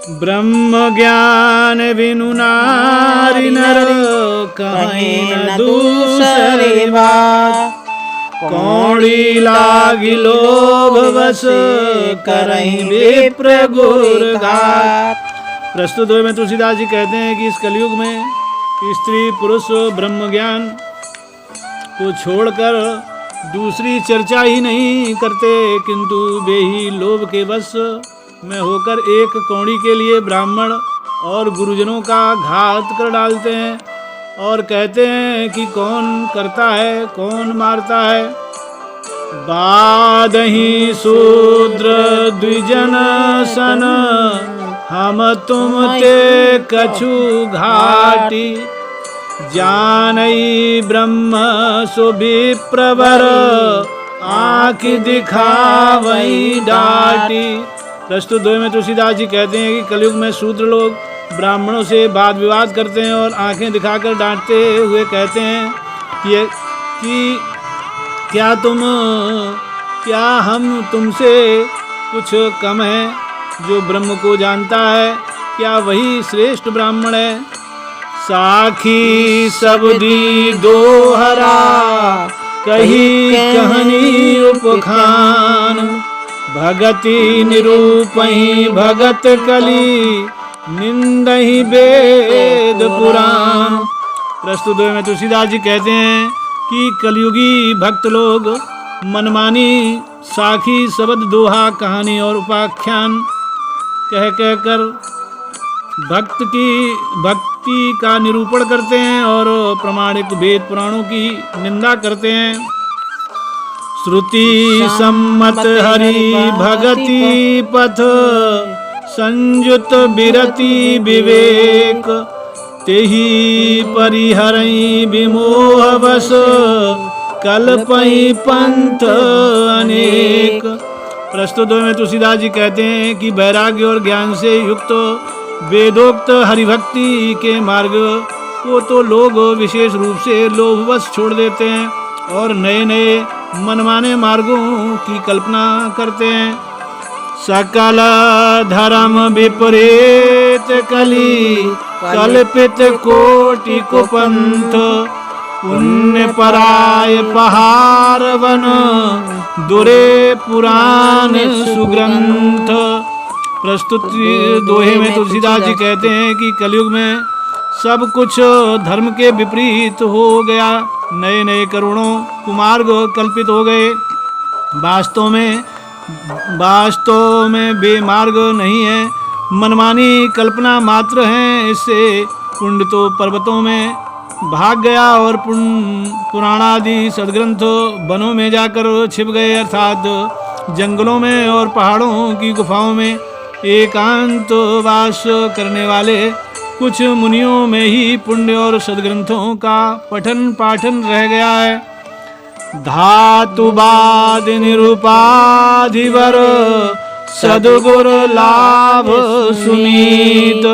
ब्रह्म ज्ञान बिनु नारी नर कहीं न दूसरी बात। कौड़ी लागी लोभ बस करहीं विप्र गुर घात। प्रस्तुत हुए में तुलसीदास जी कहते हैं कि इस कलयुग में स्त्री पुरुष ब्रह्म ज्ञान को छोड़कर दूसरी चर्चा ही नहीं करते, किंतु वे ही लोभ के वश में होकर एक कौड़ी के लिए ब्राह्मण और गुरुजनों का घात कर डालते हैं और कहते हैं कि कौन करता है कौन मारता है। बादही शूद्र द्विजन सन हम तुम ते कछु घाटी। जानई ब्रह्म सुविप्रवर आँख दिखावई डाटी। प्रस्तुत हुए में तुलसीदास जी कहते हैं कि कलयुग में शूद्र लोग ब्राह्मणों से वाद विवाद करते हैं और आंखें दिखाकर डांटते हुए कहते हैं कि क्या हम तुमसे कुछ कम हैं? जो ब्रह्म को जानता है क्या वही श्रेष्ठ ब्राह्मण है? साखी सबदी दोहरा कही कहनी उपखान। भगति निरूपही भगत कली निंदहि वेद पुराण। प्रस्तुत हुए में तुलसीदास जी कहते हैं कि कलयुगी भक्त लोग मनमानी साखी शब्द दोहा कहानी और उपाख्यान कह कर भक्ति का निरूपण करते हैं और प्रमाणिक वेद पुराणों की निंदा करते हैं। श्रुति सम्मत हरि भगति पथ संयुत बिरति विवेक। तेहि परिहरई विमोह वश कल्पई पंथ अनेक। प्रस्तुत में तुलसीदास जी कहते हैं कि वैराग्य और ज्ञान से युक्त वेदोक्त हरिभक्ति के मार्ग को तो लोग विशेष रूप से लोभवश छोड़ देते हैं और नए नए मनमाने मार्गों की कल्पना करते हैं। सकल धर्म विपरीत कली कल्पित कोटि कुपंथ। पुण्य पराय पहाड़ वन दुरे पुराण सुग्रंथ। प्रस्तुत दोहे में तुलसीदास जी कहते हैं कि कलयुग में सब कुछ धर्म के विपरीत हो गया। नए नए करोड़ों कुमार्ग कल्पित हो गए। वास्तव में बेमार्ग नहीं है, मनमानी कल्पना मात्र है। इससे पुण्य तो पर्वतों में भाग गया और पुराणादि सदग्रंथ वनों में जाकर छिप गए, अर्थात जंगलों में और पहाड़ों की गुफाओं में एकांत वास करने वाले कुछ मुनियों में ही पुण्य और सदग्रंथों का पठन पाठन रह गया है। धातुवाद निरुपाधिवर सदगुर लाभ सुनीत।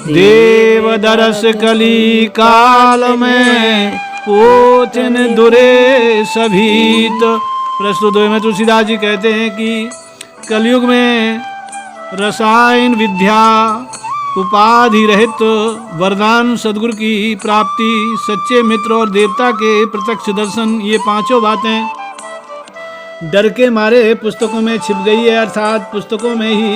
देवदरस कली काल में पोचन दुरे सभीत। प्रस्तुत में तुलसीदास जी कहते हैं कि कलयुग में रसायन विद्या उपाधि रहित वरदान सद्गुरु की प्राप्ति सच्चे मित्र और देवता के प्रत्यक्ष दर्शन, ये पांचों बातें डर के मारे पुस्तकों में छिप गई है, अर्थात पुस्तकों में ही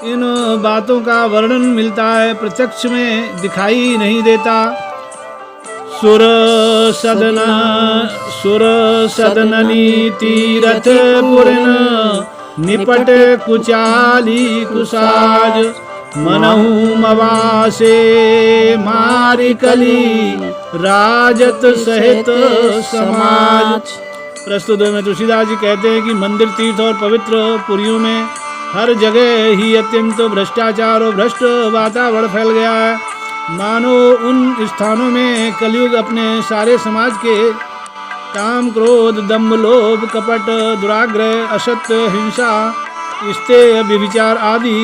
इन बातों का वर्णन मिलता है, प्रत्यक्ष में दिखाई नहीं देता। सुर सदननी तीरथ पुरन निपट कुचाली कुसाज। मनहु मवासे मारी कली राजत सहित समाज। प्रस्तुत में तुलसीदास जी कहते हैं कि मंदिर तीर्थ और पवित्र पुरियों में हर जगह ही अत्यंत भ्रष्टाचार और भ्रष्ट वातावरण फैल गया है। मानो उन स्थानों में कलयुग अपने सारे समाज के काम क्रोध दम्भ लोभ कपट दुराग्रह असत्य हिंसा स्तेय व्यभिचार आदि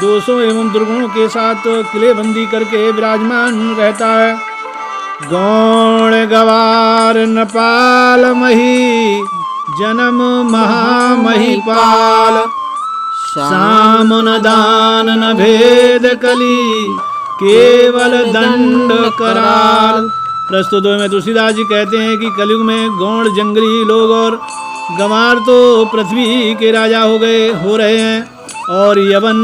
दोषों एवं दुर्गुणों के साथ किलेबंदी करके विराजमान रहता है। गौण गवार नपाल मही जन्म महामहिपाल। साम न दान न भेद कली केवल दंड कराल। प्रस्तुत में तुलसीदास जी कहते हैं कि कलयुग में गौड़ जंगली लोग और गंवार तो पृथ्वी के राजा हो रहे हैं और यवन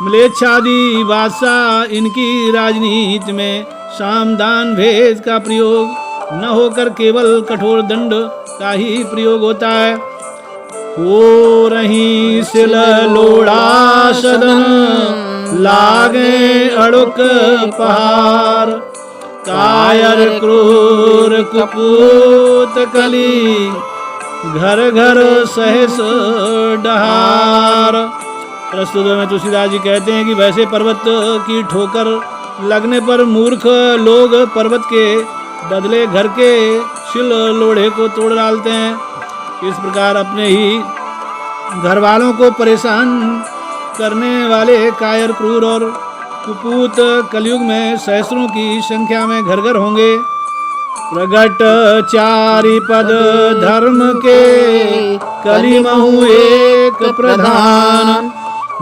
म्लेच्छादि बादशाह इनकी राजनीति में साम दान भेद का प्रयोग न होकर केवल कठोर दंड का ही प्रयोग होता है। हो रही सिल लोड़ा सदन लागे अड़ुक पहाड़ कायर क्रूर कुपूत कली घर घर सहस डहार। प्रस्तुत में तुलसीदास जी कहते हैं कि वैसे पर्वत की ठोकर लगने पर मूर्ख लोग पर्वत के बदले घर के शिल लोढ़े को तोड़ डालते हैं। इस प्रकार अपने ही घर वालों को परेशान करने वाले कायर क्रूर और कुपूत कलयुग में सहस्रों की संख्या में घर घर होंगे। प्रगट चारि पद धर्म के कलिमहु एक प्रधान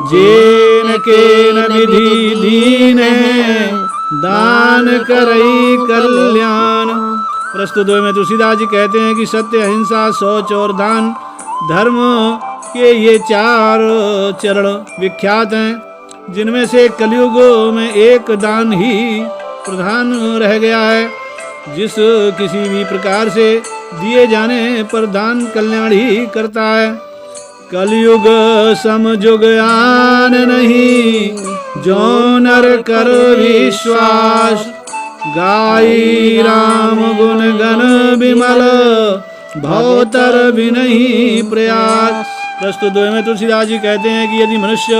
जेन केन विधि दीने दान करई कल्याण। प्रस्तुत में तुलसीदास जी कहते हैं कि सत्य अहिंसा शौच और दान धर्म के ये 4 चरण विख्यात हैं, जिनमें से कलयुग में एक दान ही प्रधान रह गया है। जिस किसी भी प्रकार से दिए जाने पर दान कल्याण ही करता है। कलयुग समयुग आन नहीं जो नर कर विश्वास गाई राम गुण गण विमल भवतर विनहि प्रयास। प्रस्तुत में तुलसीदास जी कहते हैं कि यदि मनुष्य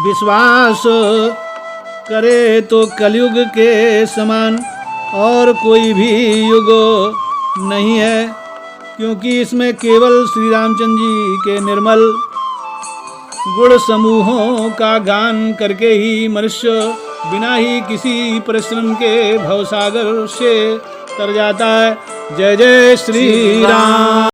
विश्वास करे तो कलयुग के समान और कोई भी युग नहीं है, क्योंकि इसमें केवल श्री रामचंद्र जी के निर्मल गुण समूहों का गान करके ही मनुष्य बिना ही किसी परिश्रम के भवसागर से तर जाता है। जय जय श्री राम।